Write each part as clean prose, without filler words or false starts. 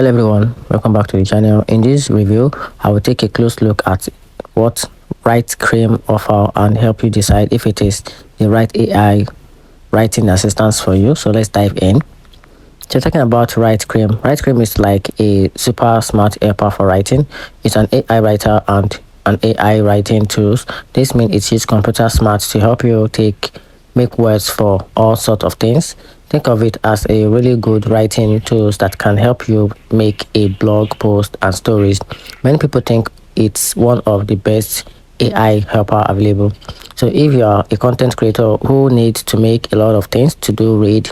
Hello everyone, welcome back to the channel. In this review, I will take a close look at what Writecream offer and help you decide if it is the right AI writing assistance for you. So let's dive in. So talking about Writecream, Writecream is like a super smart helper for writing. It's an AI writer and an AI writing tools. This means it uses computer smarts to help you make words for all sorts of things. Think of it as a really good writing tools that can help you make a blog post and stories. Many people think it's one of the best AI helper available. So if you are a content creator who needs to make a lot of things to do read,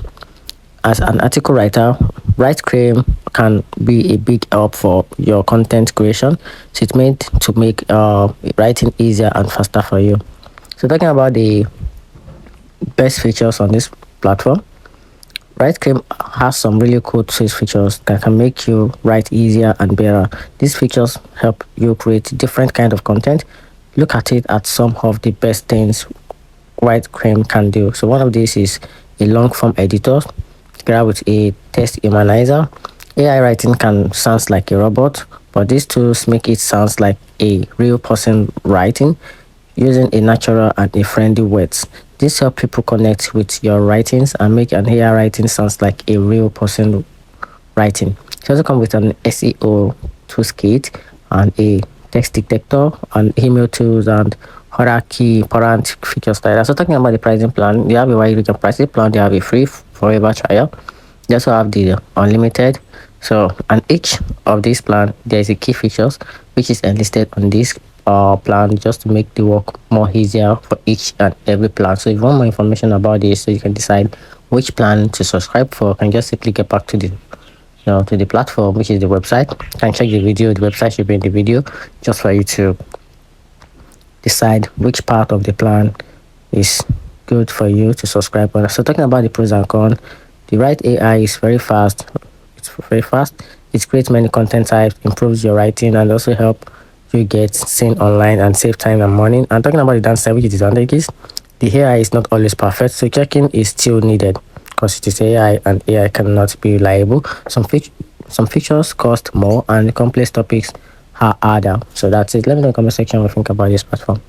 as an article writer, Writecream can be a big help for your content creation. So it's meant to make writing easier and faster for you. So talking about the best features on this platform, Writecream has some really cool tools features that can make you write easier and better. These features help you create different kind of content. Look at it at some of the best things Writecream can do. So one of these is a long form editor together with a text humanizer. AI writing can sound like a robot, but these tools make it sound like a real person writing using a natural and a friendly words. This helps people connect with your writings and make an AI writing sounds like a real person writing. It also comes with an SEO toolkit and a text detector and email tools and other key important features like that. So talking about the pricing plan, they have a wide range of pricing plan. They have a free forever trial. They also have the unlimited. So on each of these plan, there is a key features which is enlisted on this plan just to make the work more easier for each and every plan. So if you want more information about this, so you can decide which plan to subscribe for, you can just simply get back to the platform, which is the website. You can check the video. The website should be in the video just for you to decide which part of the plan is good for you to subscribe on. So talking about the pros and cons, the right AI is very fast. It's very fast. It creates many content types, improves your writing, and also help you get seen online and save time and money. And talking about the downside, which is disadvantages, the AI is not always perfect, so checking is still needed because it is AI and AI cannot be reliable. Some features cost more and complex topics are harder. So that's it. Let me know in the comment section what you think about this platform.